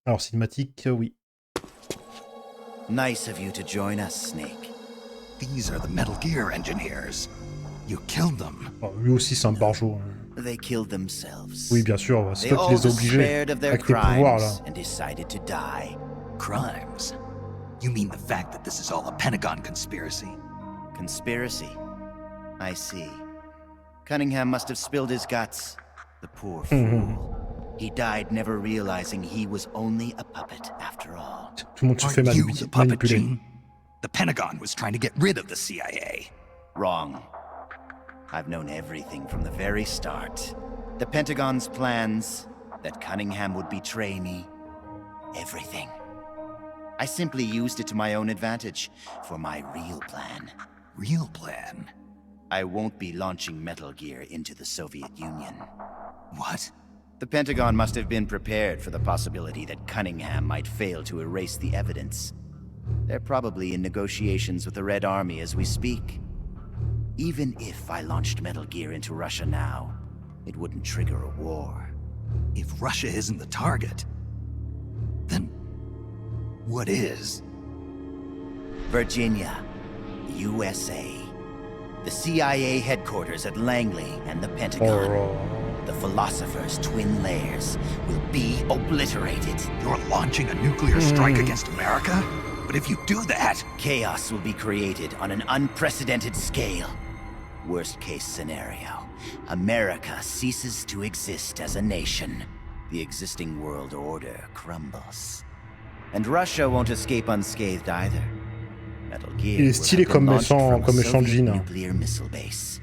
Alors, cinématique, oui. Nice of you to join us, Snake. These are the Metal Gear engineers. You killed them. Oh, lui aussi, c'est un barjot. They killed themselves. Oui, bien sûr, c'est They toi qui all les as obligés despaired of their avec tes pouvoirs, là. crimes and decided to die. Crimes? You mean the fact that this is all a Pentagon conspiracy? Conspiracy? I see. Cunningham must have spilled his guts. The poor fool. He died never realizing he was only a puppet after all. Tout le monde se fait Aren't you the puppet, manipuler. Gene? The Pentagon was trying to get rid of the CIA. Wrong. I've known everything from the very start. The Pentagon's plans, that Cunningham would betray me. Everything. I simply used it to my own advantage, for my real plan. Real plan? I won't be launching Metal Gear into the Soviet Union. What? The Pentagon must have been prepared for the possibility that Cunningham might fail to erase the evidence. They're probably in negotiations with the Red Army as we speak. Even if I launched Metal Gear into Russia now, it wouldn't trigger a war. If Russia isn't the target, then what is? Virginia, USA. The CIA headquarters at Langley and the Pentagon. The Philosopher's twin lairs will be obliterated. You're launching a nuclear strike against America? But if you do that... Chaos will be created on an unprecedented scale. Worst case scenario, America ceases to exist as a nation. The existing world order crumbles. And Russia won't escape unscathed either. Metal Gear Il est stylé comme méchant Jean.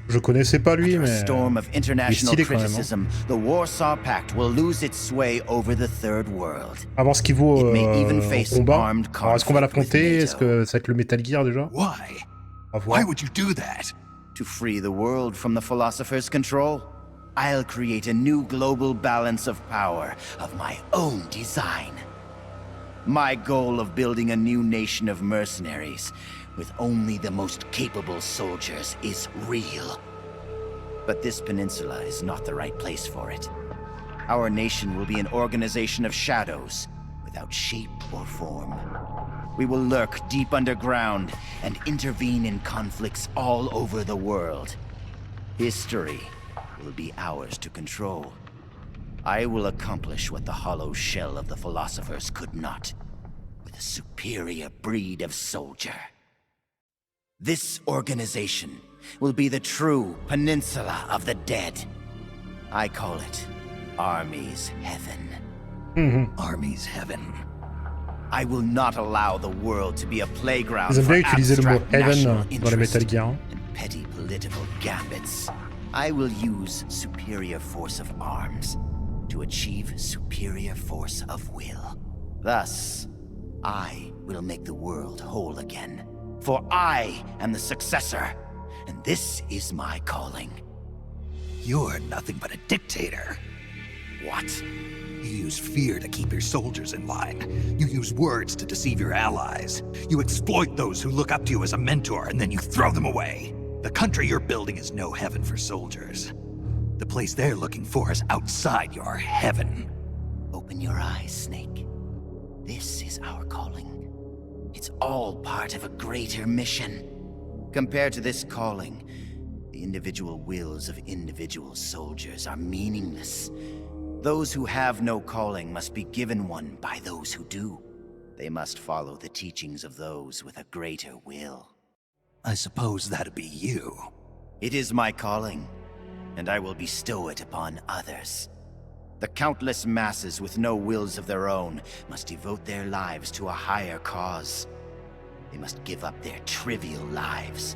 Je connaissais pas lui, mais storm of il est international stylé quand même. criticism, the Warsaw Pact will lose its sway over the Third World. Avant ce qu'il vaut It may au even face combat. armed Alors, est-ce qu'on va conflict with l'affronter? NATO. Est-ce que ça va être le Metal Gear déjà? Why? On va voir. Why would you do that? To free the world from the Philosopher's control, I'll create a new global balance of power of my own design. My goal of building a new nation of mercenaries with only the most capable soldiers is real. But this peninsula is not the right place for it. Our nation will be an organization of shadows, without shape or form. We will lurk deep underground and intervene in conflicts all over the world. History will be ours to control. I will accomplish what the hollow shell of the philosophers could not, with a superior breed of soldier. This organization will be the true Peninsula of the Dead. I call it Army's Heaven. Army's Heaven. I will not allow the world to be a playground Ils aiment for bien utiliser le mot abstract Heaven national dans les interest Metal Gear. and petty political gambits. I will use superior force of arms to achieve superior force of will. Thus, I will make the world whole again. For I am the successor, and this is my calling. You're nothing but a dictator. What? You use fear to keep your soldiers in line. You use words to deceive your allies. You exploit those who look up to you as a mentor, and then you throw them away. The country you're building is no heaven for soldiers. The place they're looking for is outside your heaven. Open your eyes, Snake. This is our calling. It's all part of a greater mission. Compared to this calling, the individual wills of individual soldiers are meaningless. Those who have no calling must be given one by those who do. They must follow the teachings of those with a greater will. I suppose that'd be you. It is my calling, and I will bestow it upon others. The countless masses with no wills of their own must devote their lives to a higher cause. They must give up their trivial lives,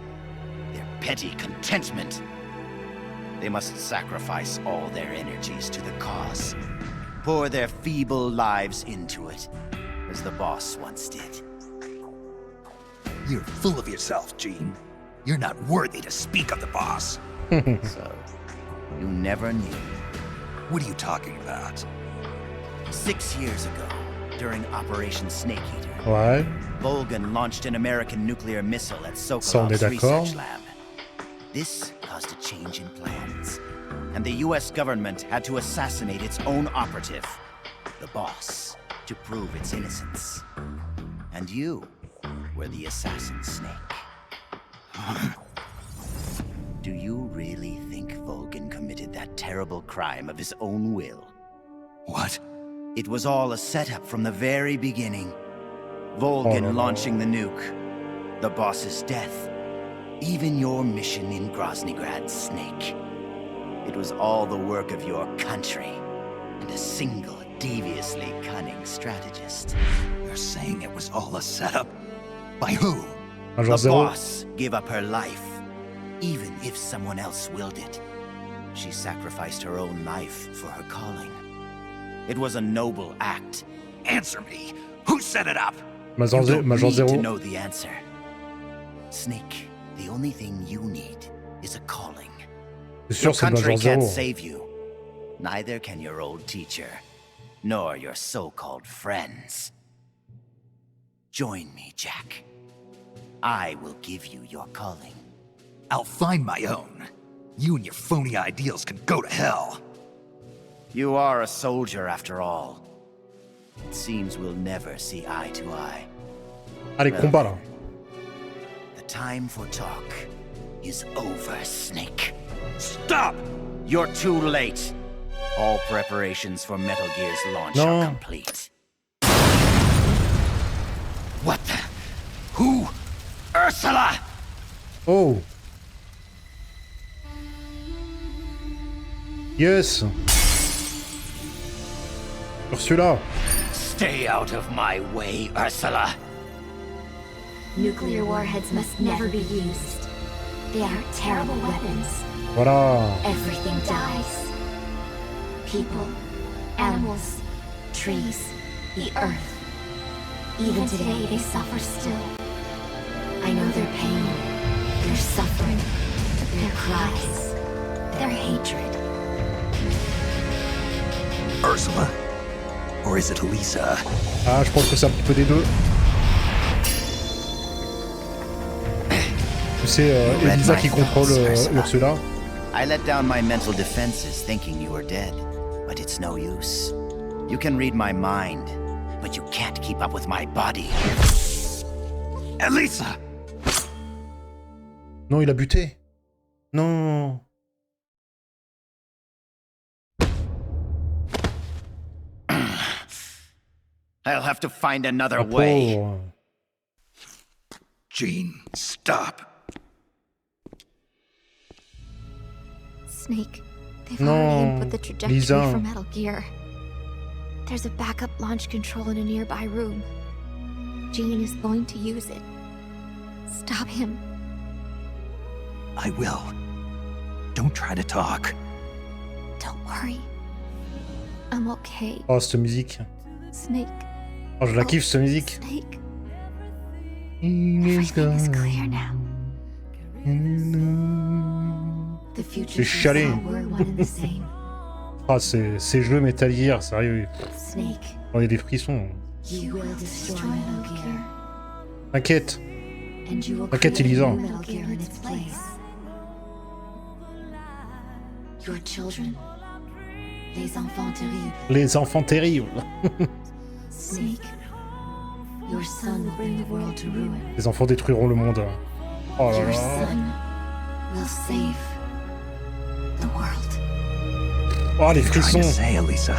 their petty contentment. They must sacrifice all their energies to the cause, pour their feeble lives into it, as the boss once did. You're full of yourself, Gene. You're not worthy to speak of the boss. So, you never knew. What are you talking about? 6 years ago, during Operation Snake Eater, Ouais. Volgan launched an American nuclear missile at Ça, on Sokolov's est d'accord. research lab. This caused a change in plans, and the US government had to assassinate its own operative, the boss. to prove its innocence. And you were the assassin, Snake. Do you really think Vulcan committed that terrible crime of his own will? What? It was all a setup from the very beginning. Vulcan launching the nuke, the boss's death, even your mission in Groznygrad, Snake. It was all the work of your country, and a single, deviously cunning strategist. You're saying it was all a setup? By who? The boss gave up her life, even if someone else willed it. She sacrificed her own life for her calling. It was a noble act. Answer me! Who set it up? You don't need to know the answer. Snake, the only thing you need is a calling. Your country can't save you. Neither can your old teacher, nor your so-called friends. Join me, Jack. I will give you your calling. I'll find my own. You and your phony ideals can go to hell. You are a soldier after all. It seems we'll never see eye to eye. Allez, combat là. The time for talk is over, Snake. Stop! You're too late. All preparations for Metal Gear's launch are complete. What the? Who? Ursula! Oh. Yes. Ursula. Stay out of my way, Ursula. Nuclear warheads must never be used. They are terrible weapons. Voilà. Everything dies. People, animals, trees, the earth. Even today they suffer still. I know their pain, their suffering, their cries, their hatred. Ursula? Or is it Elisa? Ah, je pense que c'est un petit peu des deux. Tu sais, Elisa qui contrôle Ursula. I let down my mental defenses thinking you were dead, but it's no use. You can read my mind, but you can't keep up with my body. Elisa! Non, il a buté. Non. I'll have to find another way. Pauvre. Jean, stop. Snake, they've No, already input the trajectory Lisa. for Metal Gear. There's a backup launch control in a nearby room. Jean is going to use it. Stop him. I will. Don't try to talk. Don't worry. I'm okay. Oh, cette musique. Snake. Oh, je la kiffe, cette musique. Snake. Everything is clear now. The future J'ai chialé. were one and the same. Ah, ces jeux Metal Gear, sérieux. Snake, On a des frissons. you will destroy Metal Gear. T'inquiète. And you will T'inquiète, create Elisa. a new Metal Gear in its place. Your children, les enfants terribles. Les enfants terribles. Snake, your son will bring the world to ruin. Les enfants détruiront le monde. Oh là Your là. son will save the world. Oh, les Trying frissons. to say, Elisa.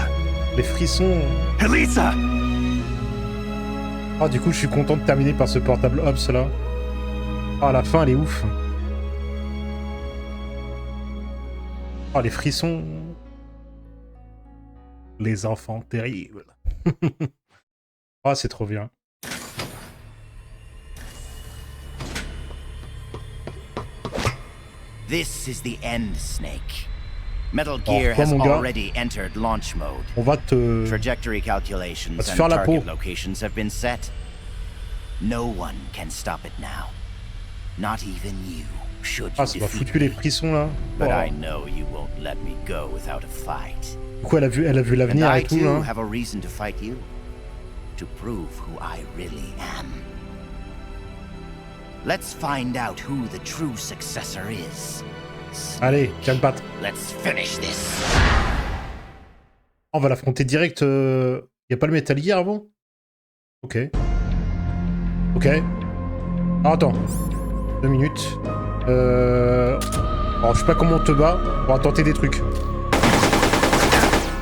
Les frissons. Elisa! Ah, du coup, je suis content de terminer par ce portable Ops là. Ah, la fin, elle est ouf. Ah, les frissons. Les enfants terribles. Ah, c'est trop bien. This is the end, Snake. Metal Gear toi, has mon gars, already entered launch mode. On va te... Trajectory calculations te and faire la target peau. locations have been set. No one can stop it now. Not even you, should you Ah, ça m'a defeat foutu les me. frissons là. But I Oh. know you won't let me go without a fight. Du coup, elle a vu And l'avenir I et tout too là. have a reason to fight you. To prove who I really am. Let's find out who the true successor is. Allez, tiens le patte. Let's finish this. On va l'affronter direct Y'a pas le Metal Gear avant? Ok. Ok. Ah, attends. 2 minutes. Alors, je sais pas comment on te bat. On va tenter des trucs.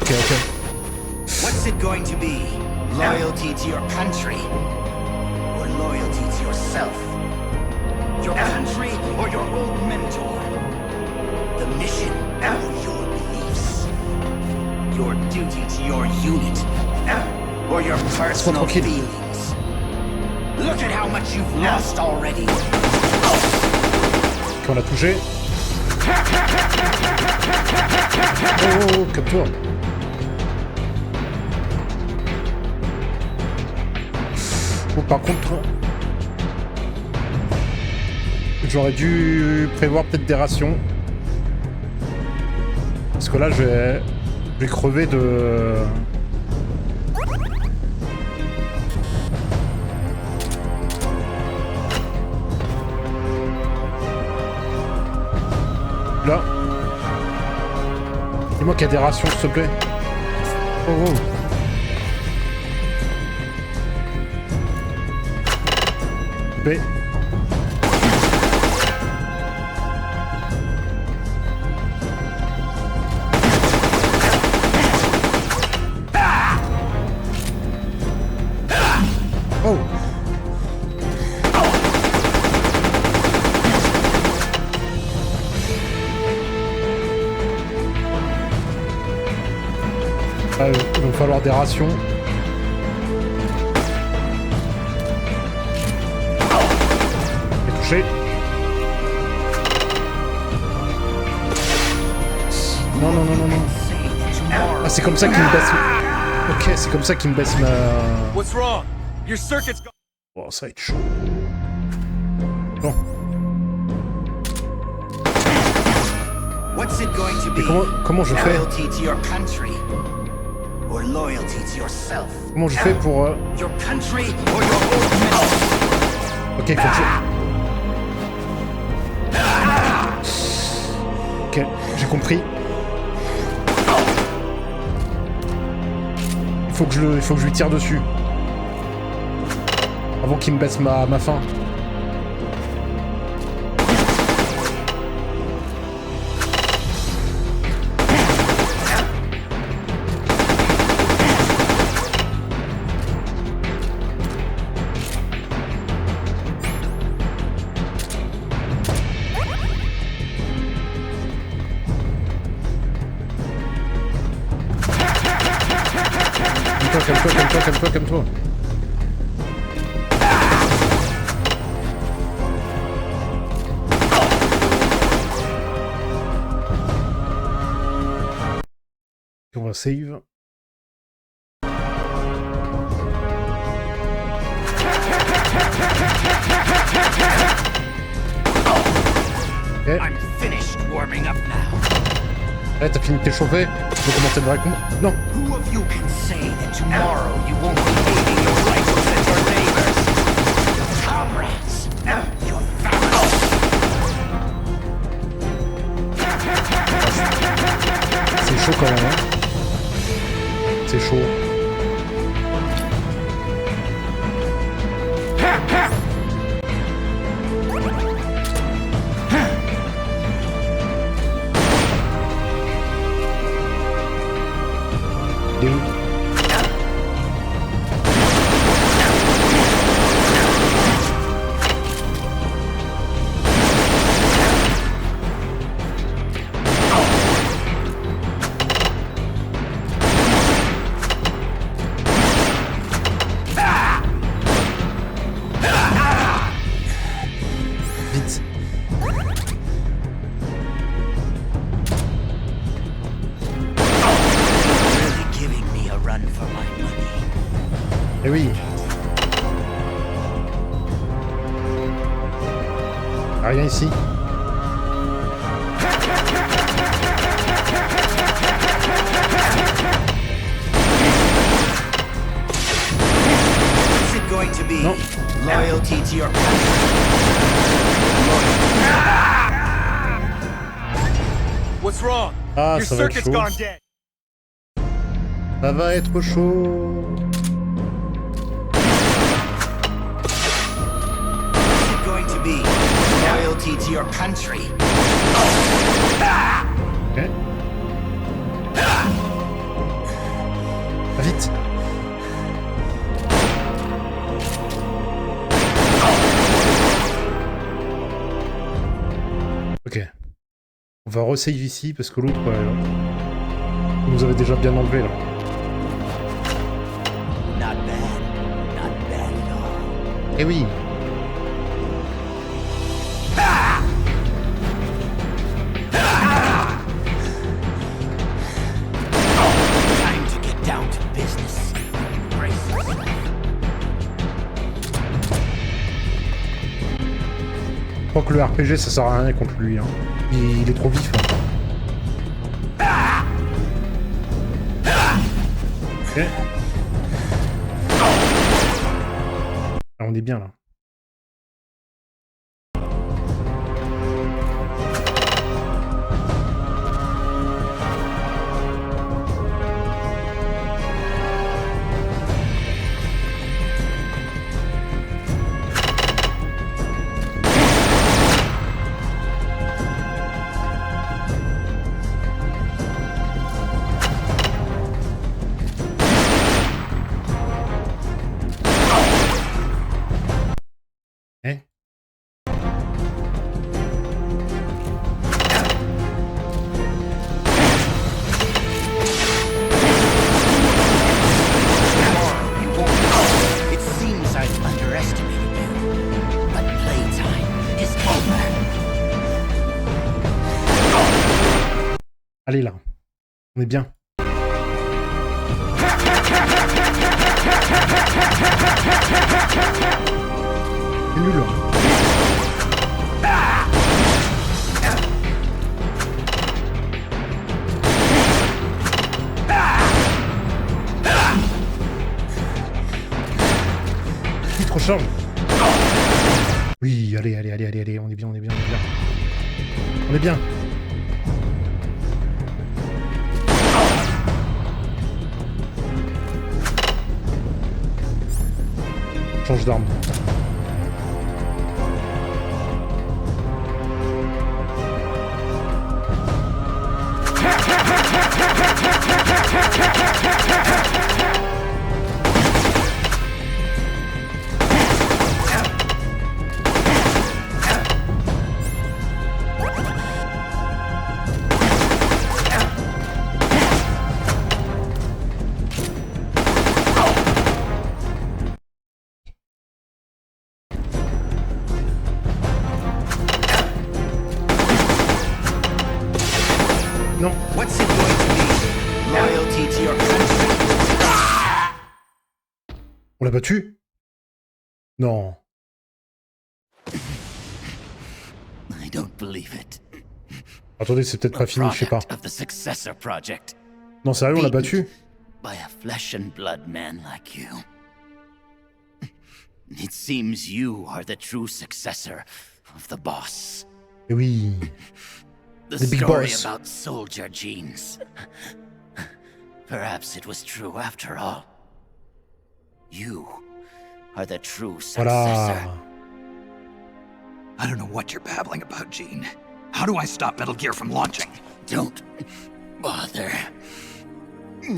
Ok, ok. What's it going to be? Loyalty to your country? Or loyalty to yourself? Your country or your old mentor? The mission or your beliefs? Your duty to your unit? Or your personal feelings? Look at how much you've lost already. Ok, on l'a touché. Oh, calme-toi. Oh, par contre, j'aurais dû prévoir peut-être des rations. Parce que là, je vais crever de... Là. Dis-moi qu'il y a des rations, s'il te plaît. Oh, oh. B. Oh. Ah, il va falloir des rations. Touché. Non, non, non, non, non. Ah, c'est comme ça qu'il me baisse... Ok, c'est comme ça qu'il me baisse ma... Oh, ça va être chaud. Bon. Et comment je fais? Comment je fais pour... Ok, il faut que je... Ok, j'ai compris. Il faut que je lui tire dessus. Avant qu'il me baisse ma faim. Calme-toi. On va save. Okay. Ouais, t'as fini de t'échauffer? Tu peux commencer le vrai combat? Non. C'est chaud quand même, hein. C'est chaud. Il est où? Eh oui. Rien ici. Non. Loyalty to your country. What's wrong? Ah, Your ça va être circuit's chaud. gone dead. Ça va être chaud. It's going to be loyalty to your country. Ok. Va vite. Ok. On va resave ici parce que l'autre nous avait déjà bien enlevé là. Not bad at all. Eh oui. Time to get down to business. Je crois que le RPG ça sert à rien contre lui. Hein. Il est trop vif. Hein. Ok. Ah, on est bien là. Allez là, on est bien. C'est nul. Il trop charge. Oui, allez, on est bien, on est bien, on est bien. On est bien. Change d'arme. Non. What's it going to be? Loyalty to your country. On l'a battu? Non. I don't believe it. Attendez, c'est peut-être pas fini, je sais pas. Of the successor project. Non, sérieux, on l'a battu? By a flesh and blood man like you. It seems you are the true successor of the boss. Eh oui. The The big story boss. about soldier genes. Perhaps it was true after all. You are the true successor. Voilà. I don't know what you're babbling about, Gene. How do I stop Metal Gear from launching? Don't bother.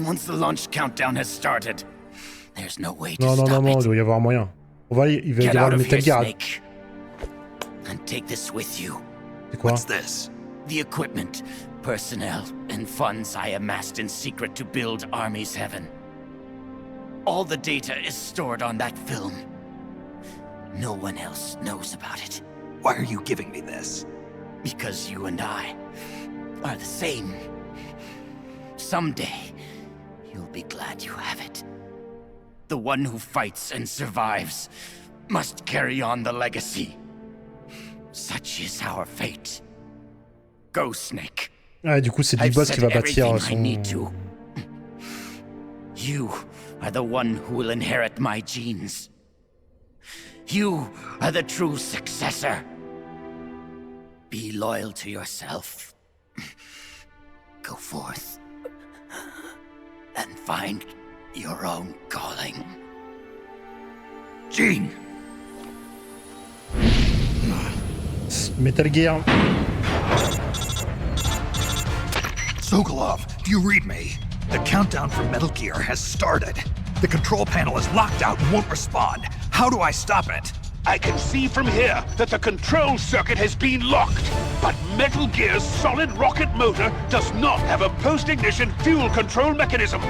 Once the launch countdown has started, there's no way to Non, non, stop non, non, il it. doit y avoir moyen. Il va y Get avoir out le of here, Metal Gear. Snake. And take this with you. C'est quoi? What's this? The equipment, personnel, and funds I amassed in secret to build Army's Heaven. All the data is stored on that film. No one else knows about it. Why are you giving me this? Because you and I are the same. Someday, you'll be glad you have it. The one who fights and survives must carry on the legacy. Such is our fate. Go, Snake. Ah, du coup, c'est Big I've Boss qui va said bâtir everything I need son... to. You are the one who will inherit my genes. You are the true successor. Be loyal to yourself. Go forth and find your own calling. Gene! Metal Gear. Sokolov, do you read me? The countdown for Metal Gear has started. The control panel is locked out and won't respond. How do I stop it? I can see from here that the control circuit has been locked. But Metal Gear's solid rocket motor does not have a post-ignition fuel control mechanism.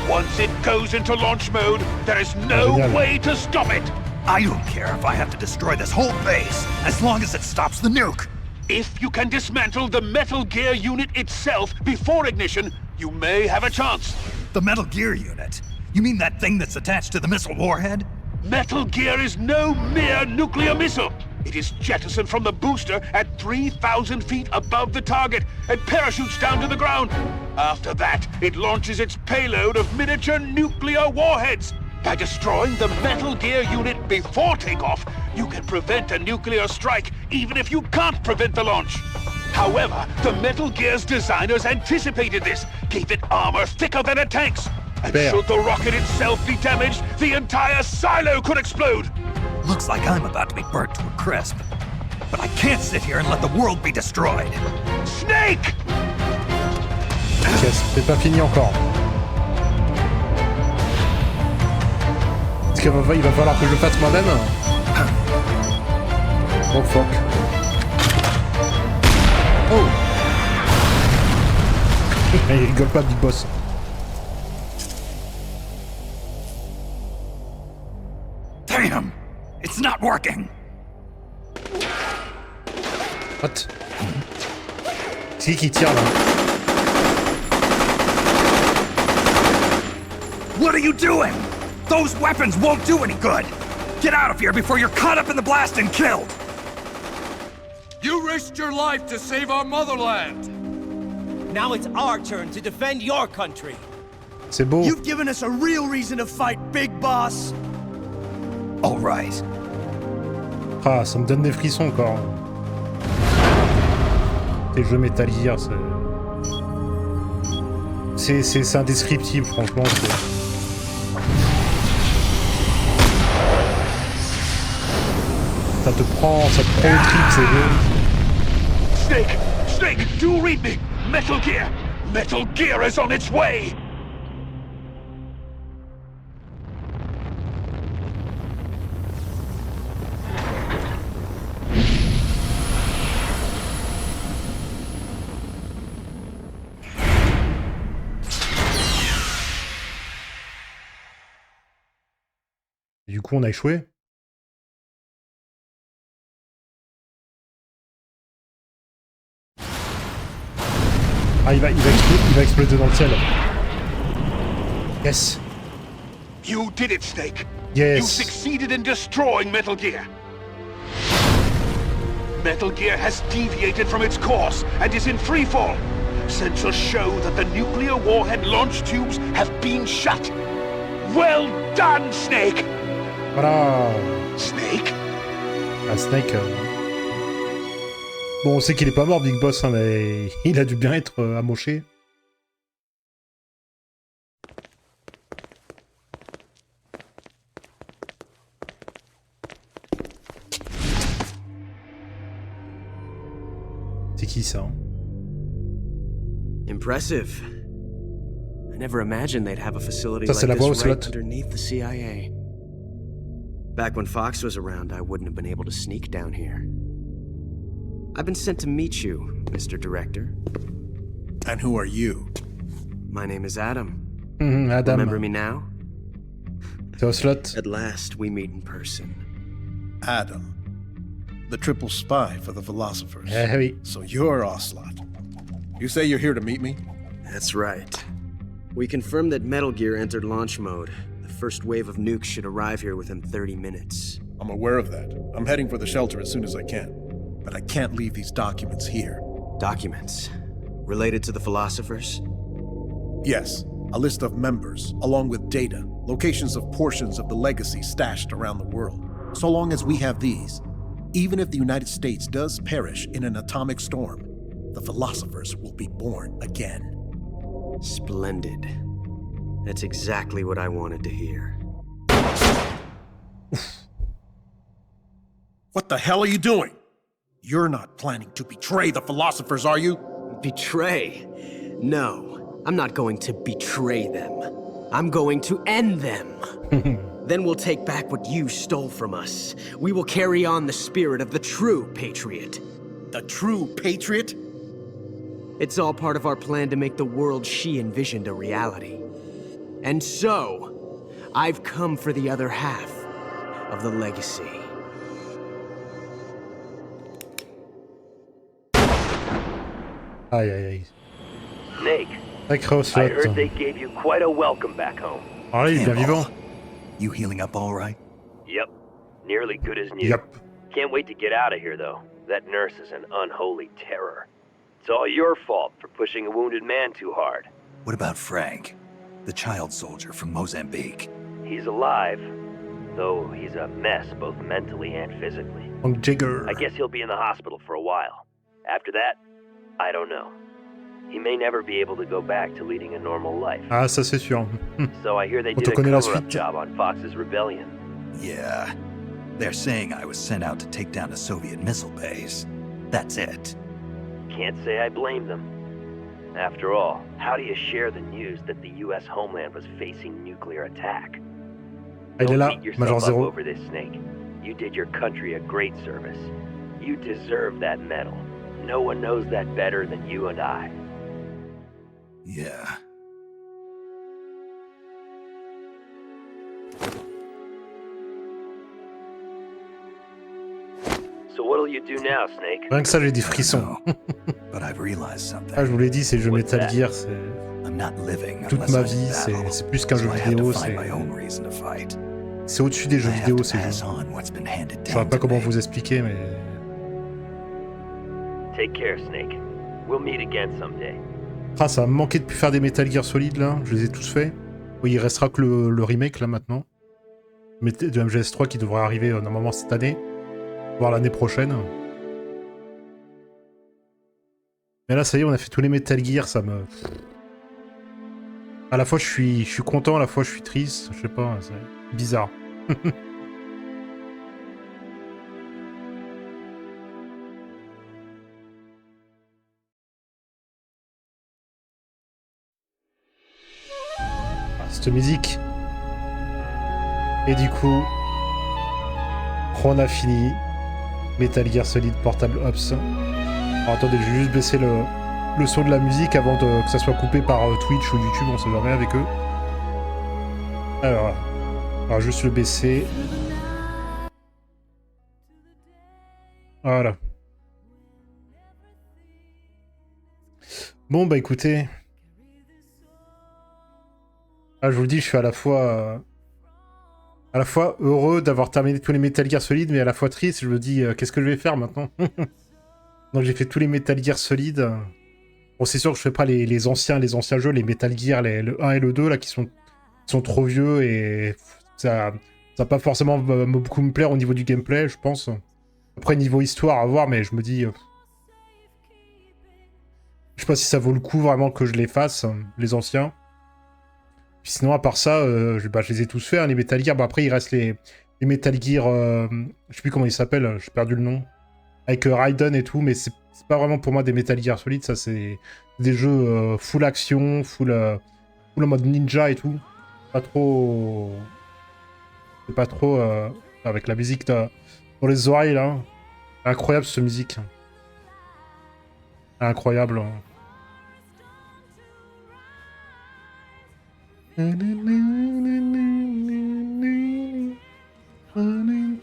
Once it goes into launch mode, there is no way to stop it. I don't care if I have to destroy this whole base, as long as it stops the nuke. If you can dismantle the Metal Gear unit itself before ignition, you may have a chance. The Metal Gear unit? You mean that thing that's attached to the missile warhead? Metal Gear is no mere nuclear missile. It is jettisoned from the booster at 3,000 feet above the target and parachutes down to the ground. After that, it launches its payload of miniature nuclear warheads. By destroying the Metal Gear unit before takeoff, you can prevent a nuclear strike even if you can't prevent the launch. However, the Metal Gear's designers anticipated this, gave it armor thicker than a tank's. And should the rocket itself be damaged, the entire silo could explode! Looks like I'm about to be burnt to a crisp. But I can't sit here and let the world be destroyed. Snake! C'est pas fini encore. Est-ce qu'il va falloir que je le fasse moi-même? Oh fuck. Oh! Il rigole pas, Big Boss. Damn! It's not working! What? C'est qui tire là? What are you doing? Those weapons won't do any good! Get out of here before you're caught up in the blast and killed! You risked your life to save our motherland! Now it's our turn to defend your country! C'est beau. You've given us a real reason to fight, Big Boss! All right. Ah, ça me donne des frissons encore. Ces jeux Metal Gear, c'est indescriptible, franchement. Ça te prend au trip, ces jeux. Snake, do read me! Metal Gear is on its way! Du coup, on a échoué. Ah, il va exploser dans le ciel. Yes. You did it, Snake. Yes. You succeeded in destroying Metal Gear. Metal Gear has deviated from its course and is in freefall. Sensors show that the nuclear warhead launch tubes have been shut. Well done, Snake! Voilà. Snake? Ah, Snake. Bon, on sait qu'il est pas mort, Big Boss, hein, mais il a dû bien être amoché. C'est qui ça? Impressive. I never imagined they'd have a facility Ça, like c'est la voix au this right slot. underneath the CIA. Back when Fox was around, I wouldn't have been able to sneak down here. I've been sent to meet you, Mr. Director. And who are you? My name is Adam. Adam. Remember me now? C'est au slot. At last, we meet in person. Adam. The triple spy for the philosophers. Eh oui. So you're Ocelot. You say you're here to meet me? That's right. We confirmed that Metal Gear entered launch mode. The first wave of nukes should arrive here within 30 minutes. I'm aware of that. I'm heading for the shelter as soon as I can. But I can't leave these documents here. Documents? Related to the philosophers? Yes. A list of members, along with data, locations of portions of the legacy stashed around the world. So long as we have these, even if the United States does perish in an atomic storm, the philosophers will be born again. Splendid. That's exactly what I wanted to hear. What the hell are you doing? You're not planning to betray the philosophers, are you? Betray? No, I'm not going to betray them. I'm going to end them. Then we'll take back what you stole from us. We will carry on the spirit of the true patriot. The true patriot? It's all part of our plan to make the world she envisioned a reality. And so, I've come for the other half of the legacy. Aïe aïe aïe. Snake, Sacré I Ocelot. heard they gave you quite a welcome back home. Ah oui, bien vivant. You healing up all right? Yep, nearly good as new. Yep. Can't wait to get out of here, though. That nurse is an unholy terror. It's all your fault for pushing a wounded man too hard. What about Frank, the child soldier from Mozambique? He's alive, though he's a mess both mentally and physically. Donc Jagger. I guess he'll be in the hospital for a while. After that, I don't know. He may never be able to go back to leading a normal life. Ah, ça c'est sûr. So I hear they Quand did on a connaît la cover-up suite. job on Fox's rebellion. Yeah. They're saying I was sent out to take down a Soviet missile base. That's it. Can't say I blame them. After all, how do you share the news that the U.S. homeland was facing nuclear attack? Ah, il est Don't là, beat Major yourself up Zero. over this, Snake. You did your country a great service. You deserve that medal. No one knows that better than you and I. Yeah. So what'll you do now, Snake? Rien que ça, j'ai des frissons. But I've realized something. Ah, je vous l'ai dit, c'est le jeu What's Metal that? Gear, c'est... I'm not living Toute unless ma I'm vie, in battle. c'est plus qu'un jeu So I had vidéo, to find c'est... my own reason to fight. C'est au-dessus des jeux I have vidéo, to ces pass jeux. on what's been handed Je saurais down pas to comment me. vous expliquer, mais... Take care, Snake. We'll meet again someday. Ah, ça va me manquer de plus faire des Metal Gear Solid, là. Je les ai tous faits. Oui, il restera que le remake, là, maintenant. De MGS 3 qui devrait arriver, normalement, cette année. Voire l'année prochaine. Mais là, ça y est, on a fait tous les Metal Gear, ça me... À la fois, je suis content, à la fois, je suis triste. Je sais pas, c'est bizarre. Cette musique. Et du coup, on a fini. Metal Gear Solid Portable Ops. Alors attendez, je vais juste baisser le son de la musique avant que ça soit coupé par Twitch ou YouTube, on sait jamais avec eux. Alors, on va juste le baisser. Voilà. Bon bah écoutez. Ah, je vous le dis, je suis à la fois heureux d'avoir terminé tous les Metal Gear Solid, mais à la fois triste. Je me dis, qu'est-ce que je vais faire maintenant? Donc j'ai fait tous les Metal Gear Solid. Bon, c'est sûr que je fais pas les anciens jeux, les Metal Gear, le 1 et le 2, là, qui sont trop vieux, et ça va pas forcément beaucoup me plaire au niveau du gameplay, je pense. Après, niveau histoire, à voir, mais je me dis... je sais pas si ça vaut le coup, vraiment, que je les fasse, les anciens. Puis sinon, à part ça, je les ai tous faits, hein, les Metal Gear. Bon, après, il reste les Metal Gear... je sais plus comment ils s'appellent, j'ai perdu le nom. Avec Raiden et tout, mais c'est pas vraiment pour moi des Metal Gear Solid, ça c'est des jeux full action, full en mode ninja et tout. Pas trop... C'est pas trop... avec la musique dans les oreilles, là. Incroyable, cette musique. Incroyable.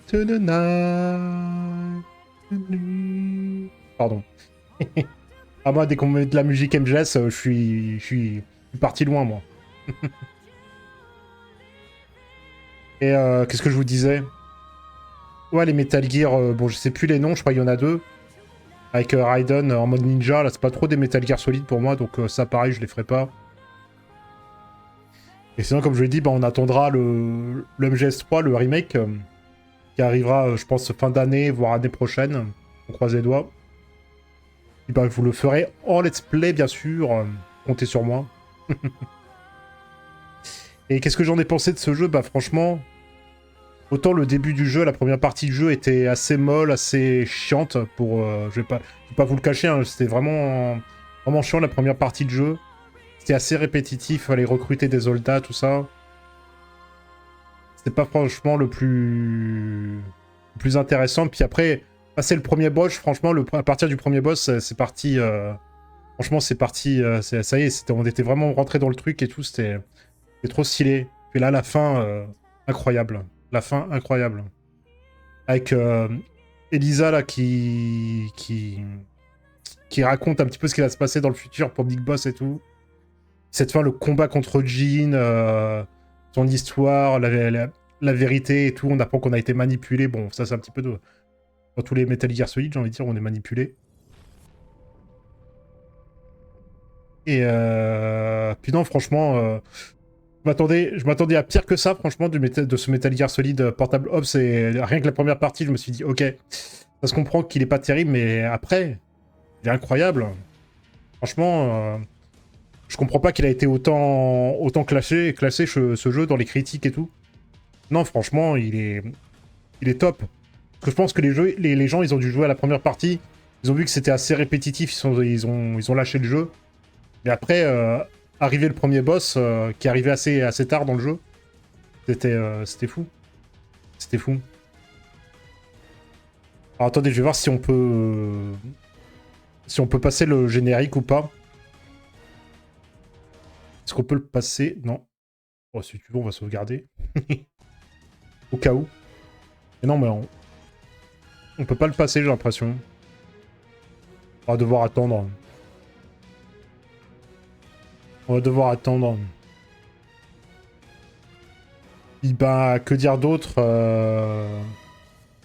To the night. Pardon. Ah, moi, dès qu'on met de la musique MGS, je suis parti loin, moi. Et qu'est-ce que je vous disais? Ouais, les Metal Gear, bon, je sais plus les noms, je crois qu'il y en a deux. Avec Raiden en mode ninja, là, c'est pas trop des Metal Gear solides pour moi, donc ça, pareil, je les ferai pas. Et sinon, comme je l'ai dit, bah, on attendra le MGS 3, le remake, qui arrivera, je pense, fin d'année, voire année prochaine. On croise les doigts. Et bah, vous le ferez en let's play, bien sûr. Comptez sur moi. Et qu'est-ce que j'en ai pensé de ce jeu? Bah franchement, autant le début du jeu, la première partie du jeu était assez molle, assez chiante pour... je vais pas vous le cacher, hein, c'était vraiment chiant la première partie de jeu. C'était assez répétitif, fallait recruter des soldats, tout ça. C'était pas franchement le plus intéressant. Puis après, passer le premier boss, franchement, à partir du premier boss, c'est parti... franchement, c'est parti... ça y est, on était vraiment rentré dans le truc et tout, c'était trop stylé. Puis là, la fin, incroyable. La fin, incroyable. Avec Elisa, là, qui raconte un petit peu ce qui va se passer dans le futur pour Big Boss et tout. Cette fin, le combat contre Jean, son histoire, la vérité et tout. On apprend qu'on a été manipulé. Bon, ça, c'est un petit peu de... Dans tous les Metal Gear Solid, j'ai envie de dire, on est manipulé. Et puis non, franchement... je m'attendais à pire que ça, franchement, de ce Metal Gear Solid Portable Ops. Et rien que la première partie, je me suis dit, ok, ça se comprend qu'il est pas terrible, mais après, il est incroyable. Franchement, je comprends pas qu'il a été autant classé ce jeu dans les critiques et tout. Non, franchement, il est top. Parce que je pense que les gens, ils ont dû jouer à la première partie. Ils ont vu que c'était assez répétitif, ils ont lâché le jeu. Mais après... arrivé le premier boss, qui arrivait assez tard dans le jeu, c'était fou. C'était fou. Alors attendez, je vais voir si on peut passer le générique ou pas. Est-ce qu'on peut le passer? Non. Oh, si tu veux, on va sauvegarder. Au cas où. Mais non, mais on peut pas le passer, j'ai l'impression. On va devoir attendre. On va devoir attendre. Et bah, que dire d'autre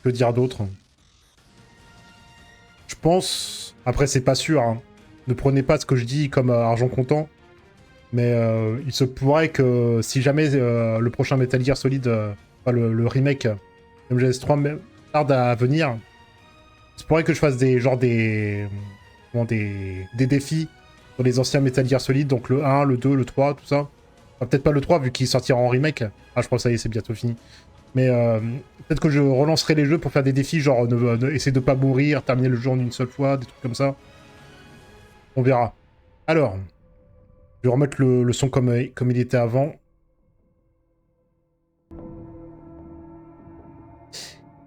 Que dire d'autre? Je pense... Après, c'est pas sûr. Hein. Ne prenez pas ce que je dis comme argent comptant. Mais il se pourrait que si jamais le prochain Metal Gear Solid, le remake MGS 3 tarde à venir, il se pourrait que je fasse des défis sur les anciens Metal Gear Solid, donc le 1, le 2, le 3, tout ça. Enfin, peut-être pas le 3 vu qu'il sortira en remake. Ah, je pense que ça y est, c'est bientôt fini. Mais peut-être que je relancerai les jeux pour faire des défis, genre essayer de pas mourir, terminer le jeu en une seule fois, des trucs comme ça. On verra. Alors, je vais remettre le son comme il était avant.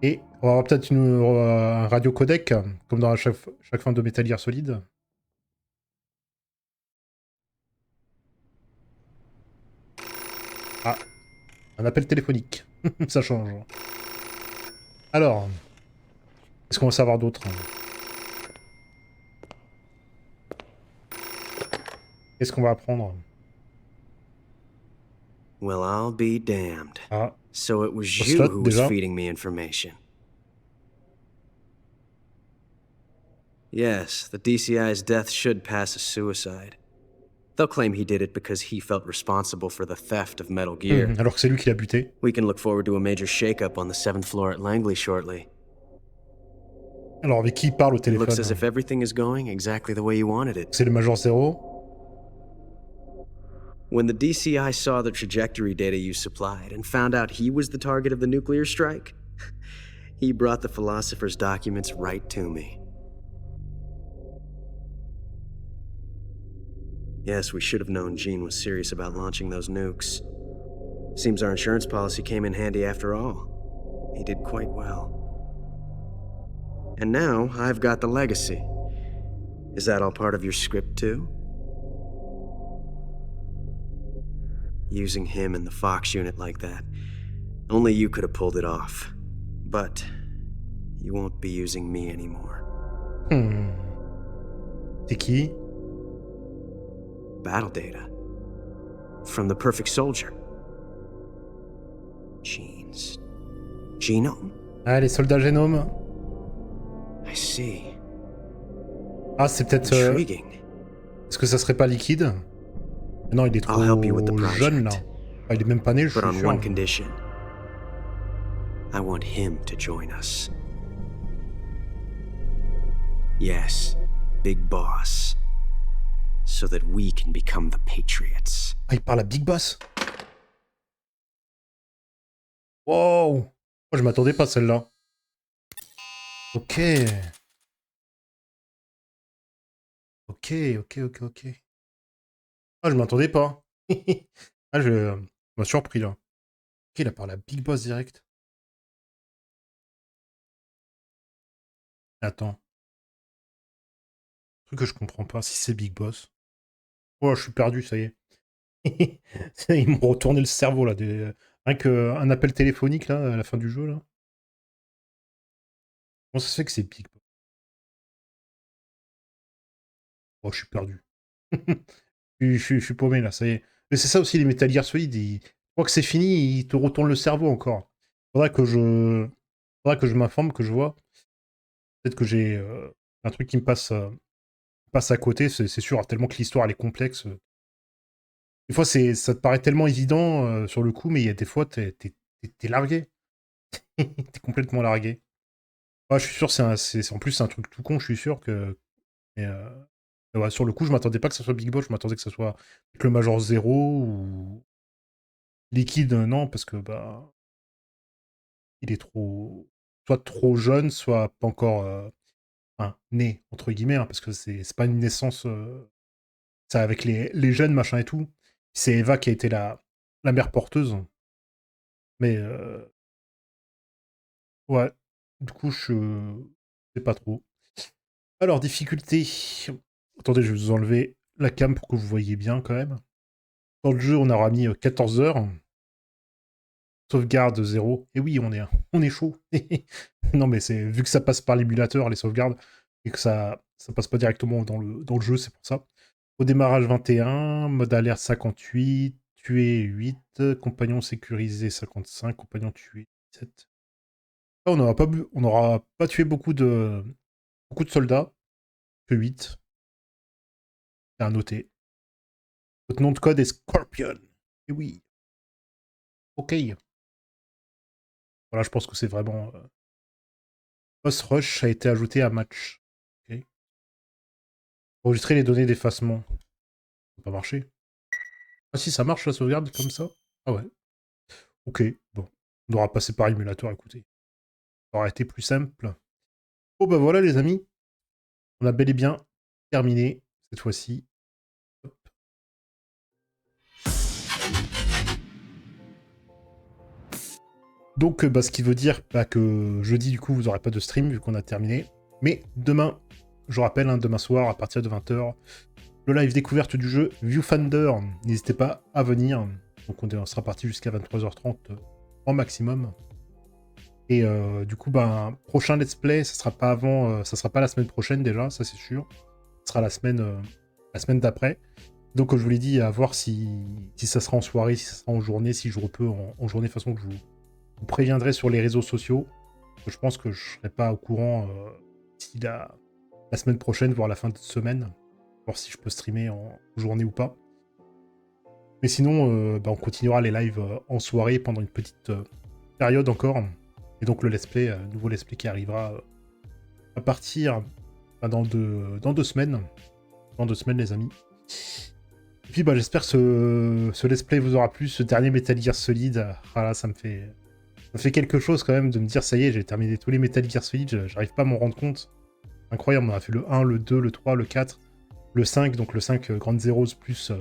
Et on va avoir peut-être un radio codec, comme dans chaque fin de Metal Gear Solid. Ah, un appel téléphonique. Ça change. Alors, qu'est-ce qu'on va savoir d'autre? Qu'est-ce qu'on va apprendre? Well, I'll be damned. Ah, So it was you who was feeding me information. Yes, the DCI's death should pass as suicide. They'll claim he did it because he felt responsible for the theft of Metal Gear. Alors que c'est lui qui l'a buté. We can look forward to a major shake-up on the 7th floor at Langley shortly. Alors avec qui il parle au téléphone? Looks as if everything is going exactly the way you wanted it. C'est le Major Zero. When the DCI saw the trajectory data you supplied and found out he was the target of the nuclear strike, he brought the Philosopher's documents right to me. Yes, we should have known Jean was serious about launching those nukes. Seems our insurance policy came in handy after all. He did quite well. And now, I've got the legacy. Is that all part of your script, too? Using him in the Fox unit like that. Only you could have pulled it off. But you won't be using me anymore. C'est qui? Battle data. From the Perfect Soldier. Genes. Genome? Ah, les soldats génomes. I see. Ah, c'est peut-être... Est-ce que ça serait pas liquide? Non, il est trop jeune, là. Ah, il est même pas né, je suis sûr. One condition. I want him to join us. Yes, Big Boss. So that we can become the Patriots. Ah, il parle à Big Boss. Wow! Oh, je m'attendais pas à celle-là. Ok. Ok, ok, ok, ok. Ah, je m'attendais pas. Ah, je m'a surpris, là. Ok, il a parlé à Big Boss direct. Attends. Truc que je comprends pas, si c'est Big Boss. Oh, je suis perdu, ça y est. Ils m'ont retourné le cerveau, là. Rien qu'un appel téléphonique, là, à la fin du jeu, là. Comment ça se fait que c'est Big Boss? Oh, je suis perdu. Je suis paumé, là, ça y est. Mais c'est ça aussi, les Metal Gear Solid. Une fois que c'est fini, ils te retournent le cerveau encore. Faudrait que je m'informe, que je vois. Peut-être que j'ai un truc qui me passe à côté, c'est sûr, tellement que l'histoire, elle est complexe. Des fois, ça te paraît tellement évident sur le coup, mais il y a des fois, t'es largué. T'es complètement largué. Ouais, je suis sûr, en plus, c'est un truc tout con, je suis sûr que... mais, ouais, sur le coup, je m'attendais pas que ça soit Big Boss, je m'attendais que ça soit avec le Major Zero ou Liquide, non, parce que bah il est trop... soit trop jeune, soit pas encore enfin, né, entre guillemets, hein, parce que c'est pas une naissance... c'est avec les jeunes, machin et tout. C'est Eva qui a été la mère porteuse. Mais ouais, du coup, je sais pas trop. Alors, difficulté. Attendez, je vais vous enlever la cam pour que vous voyez bien quand même. Dans le jeu, on aura mis 14 heures. Sauvegarde 0. Et oui, on est chaud. Non, mais c'est vu que ça passe par l'émulateur, les sauvegardes, et que ça passe pas directement dans le jeu, c'est pour ça. Au démarrage 21, mode alerte 58, tué 8, compagnon sécurisé 55, compagnon tué 7. Là, on n'aura pas tué beaucoup de soldats, que 8. C'est à noter. Votre nom de code est Scorpion. Et oui. Ok. Voilà, je pense que c'est vraiment... Boss Rush a été ajouté à match. Ok. Enregistrer les données d'effacement. Ça n'a pas marché. Ah si, ça marche la sauvegarde comme ça? Ah ouais. Ok, bon. On aura passé par émulateur, écoutez. Ça aurait été plus simple. Bon bah voilà les amis. On a bel et bien terminé cette fois-ci. Hop. Donc bah, ce qui veut dire bah, que jeudi du coup vous n'aurez pas de stream vu qu'on a terminé. Mais demain, je rappelle, hein, demain soir à partir de 20h, le live découverte du jeu Viewfinder. N'hésitez pas à venir. Donc on sera parti jusqu'à 23h30 en maximum. Et du coup, ben, prochain let's play, ça sera pas avant, ça sera pas la semaine prochaine déjà, ça c'est sûr. Ce sera la semaine d'après. Donc comme je vous l'ai dit, à voir si ça sera en soirée, si ça sera en journée, si je repeux en journée, de toute façon que je vous préviendrai sur les réseaux sociaux. Je pense que je serai pas au courant d'ici la semaine prochaine, voire la fin de semaine, voir si je peux streamer en journée ou pas. Mais sinon, ben, on continuera les lives en soirée pendant une petite période encore. Et donc le let's play, nouveau let's play qui arrivera à partir dans 2 semaines. Dans 2 semaines les amis. Et puis bah, j'espère que ce let's play vous aura plu, ce dernier Metal Gear Solid. Ah là, ça me fait quelque chose quand même de me dire ça y est, j'ai terminé tous les Metal Gear Solid, j'arrive pas à m'en rendre compte. Incroyable, on a fait le 1, le 2, le 3, le 4, le 5, donc le 5 Grand Zeroes plus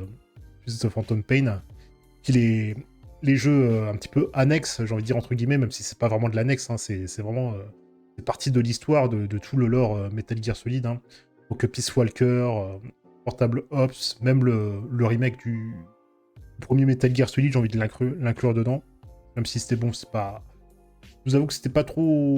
The Phantom Pain. Puis les jeux un petit peu annexes, j'ai envie de dire entre guillemets, même si c'est pas vraiment de l'annexe, hein, c'est vraiment c'est partie de l'histoire de tout le lore Metal Gear Solid. Hein. Donc Peace Walker, Portable Ops, même le remake du premier Metal Gear Solid, j'ai envie de l'inclure dedans. Même si c'était bon, c'est pas... Je vous avoue que c'était pas trop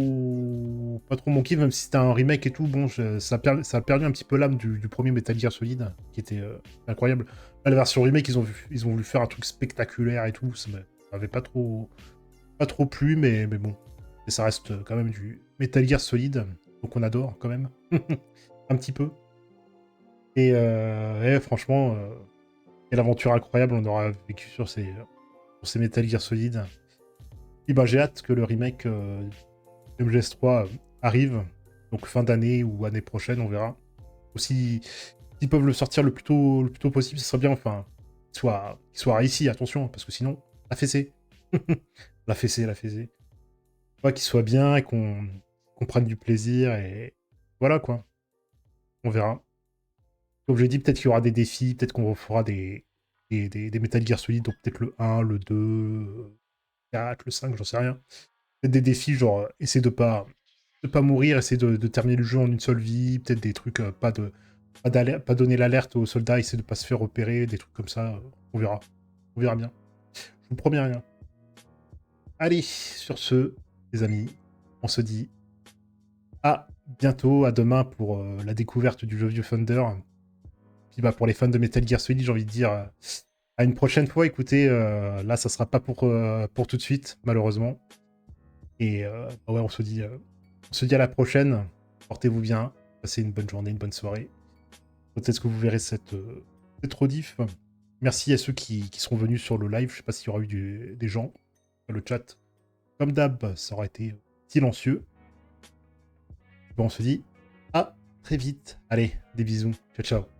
mon kiff, même si c'était un remake et tout, bon, ça a perdu un petit peu l'âme du premier Metal Gear Solid, qui était incroyable. Là, la version remake, ils ont voulu faire un truc spectaculaire et tout, ça m'avait pas trop plu, mais bon. Et ça reste quand même du Metal Gear Solid, donc on adore quand même. Un petit peu. Et franchement, quelle aventure incroyable on aura vécu sur ces Metal Gear Solid. Et bah, j'ai hâte que le remake MGS 3 arrive, donc fin d'année ou année prochaine, on verra. Aussi, s'ils peuvent le sortir le plus tôt possible, ce serait bien, enfin, qu'il soit ici, attention, parce que sinon, la fessée. La fessée. Pas qu'il soit bien et qu'on prenne du plaisir et voilà quoi. On verra. Comme j'ai dit, peut-être qu'il y aura des défis, peut-être qu'on refera des Metal Gear Solid, donc peut-être le 1, le 2, le 4, le 5, j'en sais rien. Peut-être des défis, genre, essayer de pas mourir, essayer de terminer le jeu en une seule vie, peut-être des trucs, pas donner l'alerte aux soldats, essayer de pas se faire repérer, des trucs comme ça, on verra. On verra bien. Je vous promets rien. Allez, sur ce, les amis, on se dit à bientôt, à demain pour la découverte du jeu Vieux Thunder. Puis bah, pour les fans de Metal Gear Solid, j'ai envie de dire à une prochaine fois. Écoutez, là, ça sera pas pour tout de suite, malheureusement. Et bah ouais, on se dit à la prochaine. Portez-vous bien. Passez une bonne journée, une bonne soirée. Peut-être que vous verrez cette rediff. Merci à ceux qui seront venus sur le live. Je sais pas s'il y aura eu des gens. Le chat, comme d'hab, ça aura été silencieux. Bon, on se dit à très vite. Allez, des bisous. Ciao, ciao.